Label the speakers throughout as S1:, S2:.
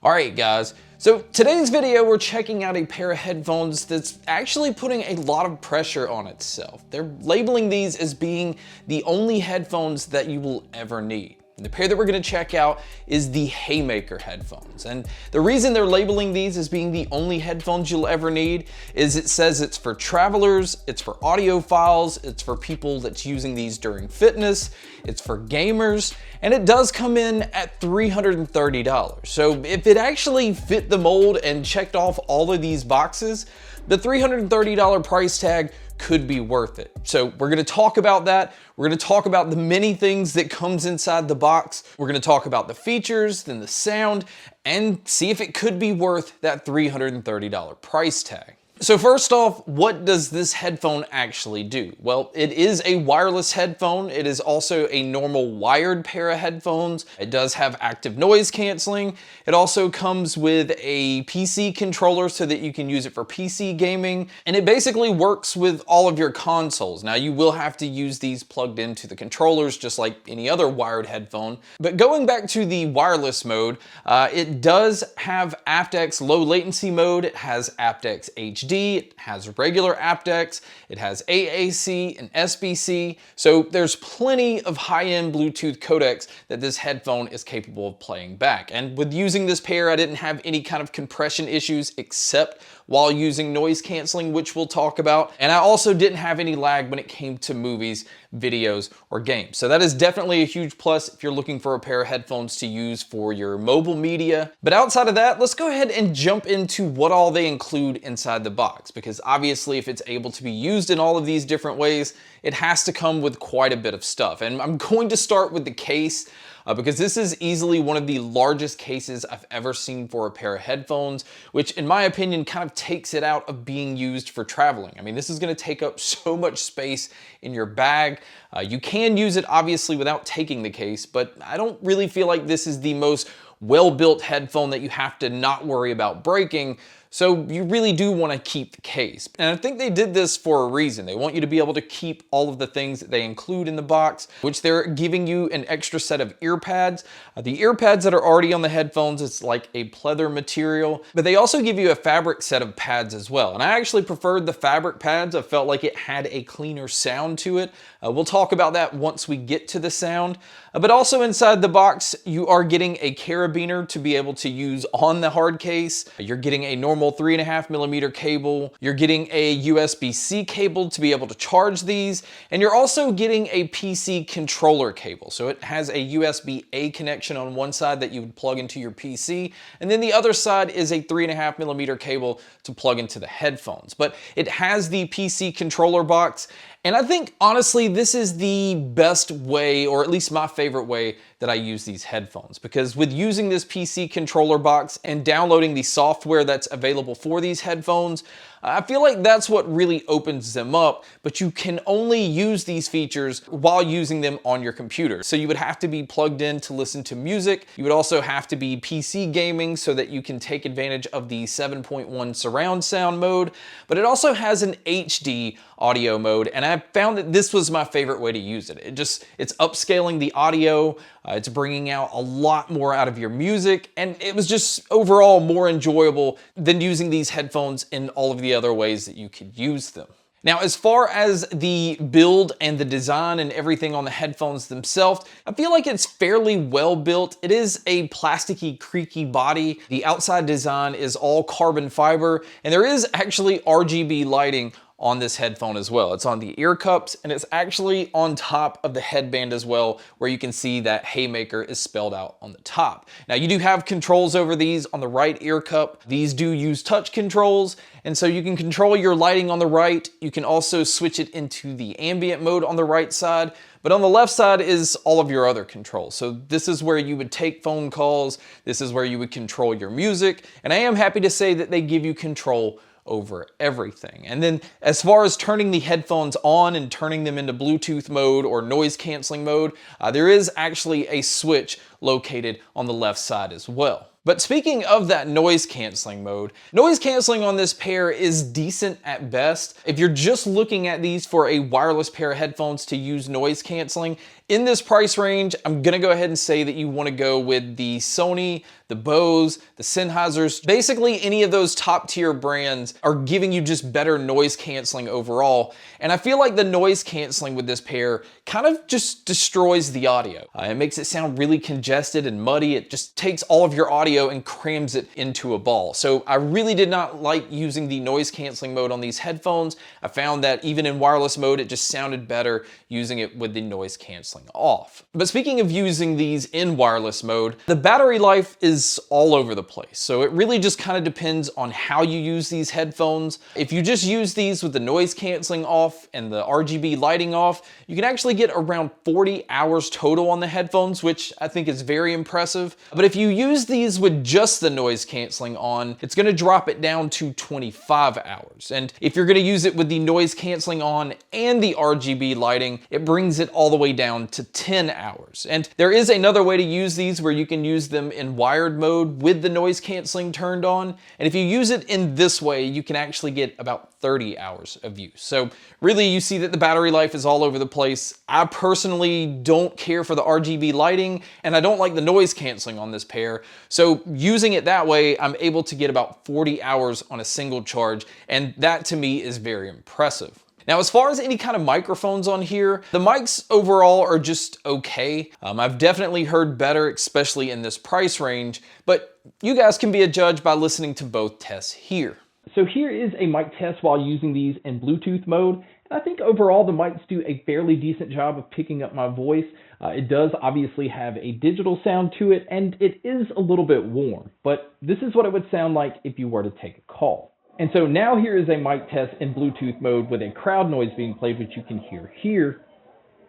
S1: Alright guys, so today's video we're checking out a pair of headphones that's actually putting a lot of pressure on itself. They're labeling these as being the only headphones that you will ever need. The pair that we're going to check out is the Haymaker headphones. And the reason they're labeling these as being the only headphones you'll ever need is it says it's for travelers, it's for audiophiles, it's for people that's using these during fitness, it's for gamers, and it does come in at $330. So if it actually fit the mold and checked off all of these boxes, the $330 price tag could be worth it. So we're gonna talk about that. We're gonna talk about the many things that comes inside the box. We're gonna talk about the features, then the sound, and see if it could be worth that $330 price tag. So first off, what does this headphone actually do? Well, it is a wireless headphone. It is also a normal wired pair of headphones. It does have active noise canceling. It also comes with a PC controller so that you can use it for PC gaming. And it basically works with all of your consoles. Now you will have to use these plugged into the controllers just like any other wired headphone. But going back to the wireless mode, it does have aptX low latency mode. It has aptX HD. It has regular aptX, it has AAC and SBC, so there's plenty of high-end Bluetooth codecs that this headphone is capable of playing back. And with using this pair, I didn't have any kind of compression issues except while using noise canceling, which we'll talk about. And I also didn't have any lag when it came to movies, videos, or games. So that is definitely a huge plus if you're looking for a pair of headphones to use for your mobile media. But outside of that, let's go ahead and jump into what all they include inside the box, because obviously if it's able to be used in all of these different ways, it has to come with quite a bit of stuff. And I'm going to start with the case, because this is easily one of the largest cases I've ever seen for a pair of headphones, which in my opinion kind of takes it out of being used for traveling. I mean, this is going to take up so much space in your bag. You can use it obviously without taking the case, but I don't really feel like this is the most well-built headphone that you have to not worry about breaking. So you really do want to keep the case. And I think they did this for a reason. They want you to be able to keep all of the things that they include in the box, which they're giving you an extra set of ear pads. The ear pads that are already on the headphones, it's like a pleather material, but they also give you a fabric set of pads as well. And I actually preferred the fabric pads. I felt like it had a cleaner sound to it. We'll talk about that once we get to the sound. But also inside the box, you are getting a carabiner to be able to use on the hard case. You're getting a normal 3.5mm cable. You're getting a USB-C cable to be able to charge these. And you're also getting a PC controller cable. So it has a USB-A connection on one side that you would plug into your PC. And then the other side is a 3.5mm cable to plug into the headphones. But it has the PC controller box. And I think, honestly, this is the best way, or at least my favorite way, that I use these headphones. Because with using this PC controller box and downloading the software that's available for these headphones, I feel like that's what really opens them up, but you can only use these features while using them on your computer. So you would have to be plugged in to listen to music. You would also have to be PC gaming so that you can take advantage of the 7.1 surround sound mode, but it also has an HD audio mode, and I found that this was my favorite way to use it. It's upscaling the audio, it's bringing out a lot more out of your music, and it was just overall more enjoyable than using these headphones in all of the other ways that you could use them. Now, as far as the build and the design and everything on the headphones themselves, I feel like it's fairly well built. It is a plasticky, creaky body. The outside design is all carbon fiber, and there is actually RGB lighting on this headphone as well. It's on the ear cups, and it's actually on top of the headband as well, where you can see that Haymaker is spelled out on the top. Now, you do have controls over these on the right ear cup. These do use touch controls, and so you can control your lighting on the right. You can also switch it into the ambient mode on the right side, but on the left side is all of your other controls. So this is where you would take phone calls. This is where you would control your music, and I am happy to say that they give you control over everything. And then as far as turning the headphones on and turning them into Bluetooth mode or noise canceling mode, there is actually a switch located on the left side as well. But speaking of that noise canceling mode, noise canceling on this pair is decent at best. If you're just looking at these for a wireless pair of headphones to use noise canceling, in this price range, I'm gonna go ahead and say that you wanna go with the Sony, the Bose, the Sennheisers. Basically, any of those top tier brands are giving you just better noise canceling overall. And I feel like the noise canceling with this pair kind of just destroys the audio. It makes it sound really congested and muddy. It just takes all of your audio and crams it into a ball. So I really did not like using the noise canceling mode on these headphones. I found that even in wireless mode, it just sounded better using it with the noise canceling off. But speaking of using these in wireless mode, the battery life is all over the place. So it really just kind of depends on how you use these headphones. If you just use these with the noise canceling off and the RGB lighting off, you can actually get around 40 hours total on the headphones, which I think is very impressive. But if you use these with just the noise canceling on, it's gonna drop it down to 25 hours. And if you're gonna use it with the noise canceling on and the RGB lighting, it brings it all the way down to 10 hours. And there is another way to use these where you can use them in wired mode with the noise canceling turned on. And if you use it in this way, you can actually get about 30 hours of use. So really you see that the battery life is all over the place. I personally don't care for the RGB lighting and I don't like the noise canceling on this pair. So using it that way, I'm able to get about 40 hours on a single charge. And that to me is very impressive. Now, as far as any kind of microphones on here, the mics overall are just okay. I've definitely heard better, especially in this price range, but you guys can be a judge by listening to both tests here. So here is a mic test while using these in Bluetooth mode. And I think overall the mics do a fairly decent job of picking up my voice. It does obviously have a digital sound to it, and it is a little bit warm, but this is what it would sound like if you were to take a call. And so now here is a mic test in Bluetooth mode with a crowd noise being played, which you can hear here.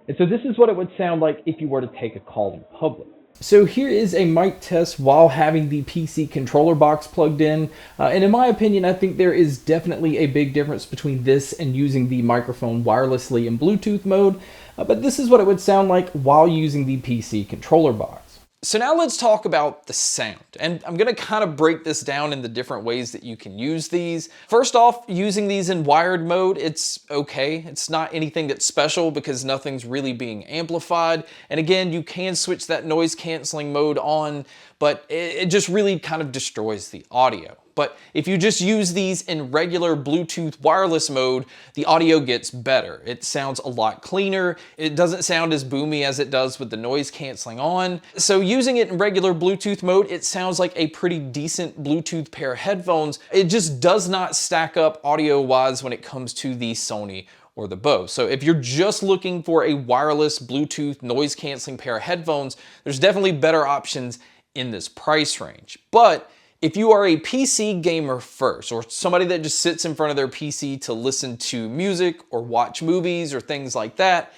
S1: And so this is what it would sound like if you were to take a call in public. So here is a mic test while having the PC controller box plugged in. And in my opinion, I think there is definitely a big difference between this and using the microphone wirelessly in Bluetooth mode. But this is what it would sound like while using the PC controller box. So now let's talk about the sound. And I'm gonna kind of break this down in the different ways that you can use these. First off, using these in wired mode, it's okay. It's not anything that's special because nothing's really being amplified. And again, you can switch that noise canceling mode on, but it just really kind of destroys the audio. But if you just use these in regular Bluetooth wireless mode, the audio gets better. It sounds a lot cleaner. It doesn't sound as boomy as it does with the noise canceling on. So using it in regular Bluetooth mode, it sounds like a pretty decent Bluetooth pair of headphones. It just does not stack up audio-wise when it comes to the Sony or the Bose. So if you're just looking for a wireless Bluetooth noise canceling pair of headphones, there's definitely better options in this price range. But if you are a PC gamer first, or somebody that just sits in front of their PC to listen to music or watch movies or things like that,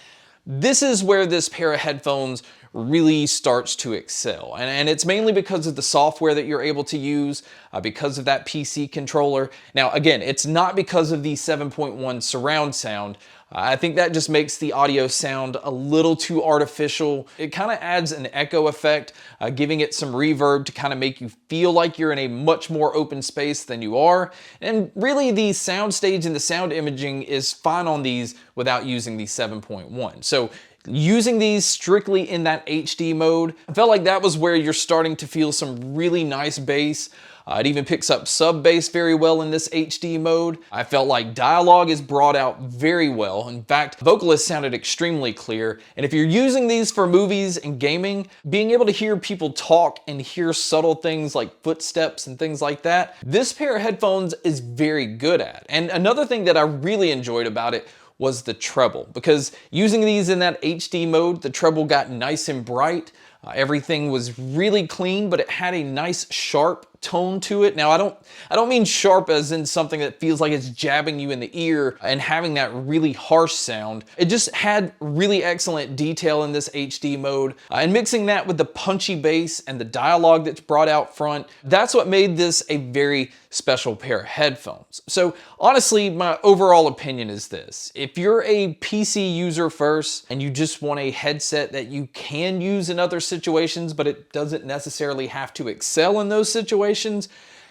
S1: this is where this pair of headphones really starts to excel. And it's mainly because of the software that you're able to use, because of that PC controller. Now, again, it's not because of the 7.1 surround sound. I think that just makes the audio sound a little too artificial. It kind of adds an echo effect, giving it some reverb to kind of make you feel like you're in a much more open space than you are. And really the sound stage and the sound imaging is fine on these without using the 7.1. So using these strictly in that HD mode, I felt like that was where you're starting to feel some really nice bass. It even picks up sub bass very well in this HD mode. I felt like dialogue is brought out very well. In fact, vocalists sounded extremely clear. And if you're using these for movies and gaming, being able to hear people talk and hear subtle things like footsteps and things like that, this pair of headphones is very good at. And another thing that I really enjoyed about it was the treble, because using these in that HD mode, the treble got nice and bright. Everything was really clean, but it had a nice sharp tone to it. Now, I don't mean sharp as in something that feels like it's jabbing you in the ear and having that really harsh sound. It just had really excellent detail in this HD mode, and mixing that with the punchy bass and the dialogue that's brought out front, that's what made this a very special pair of headphones. So honestly, my overall opinion is this: if you're a PC user first and you just want a headset that you can use in other situations, but it doesn't necessarily have to excel in those situations,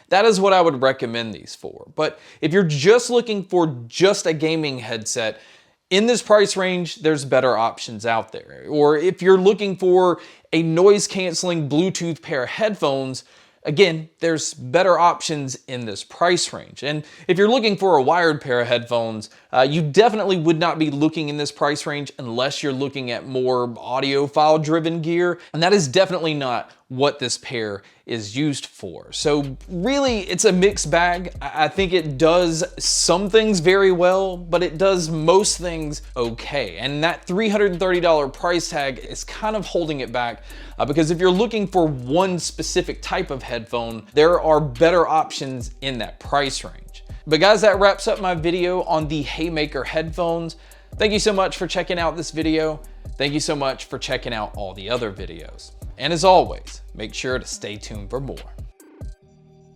S1: that is what I would recommend these for. But if you're just looking for just a gaming headset, In this price range, there's better options out there. Or if you're looking for a noise canceling Bluetooth pair of headphones, again, there's better options in this price range. And if you're looking for a wired pair of headphones, you definitely would not be looking in this price range unless you're looking at more audiophile driven gear. And that is definitely not what this pair is used for. So really, it's a mixed bag. I think it does some things very well, but it does most things okay. And that $330 price tag is kind of holding it back because if you're looking for one specific type of headphone, there are better options in that price range. But guys, that wraps up my video on the Haymaker headphones. Thank you so much for checking out this video. Thank you so much for checking out all the other videos. And as always, make sure to stay tuned for more.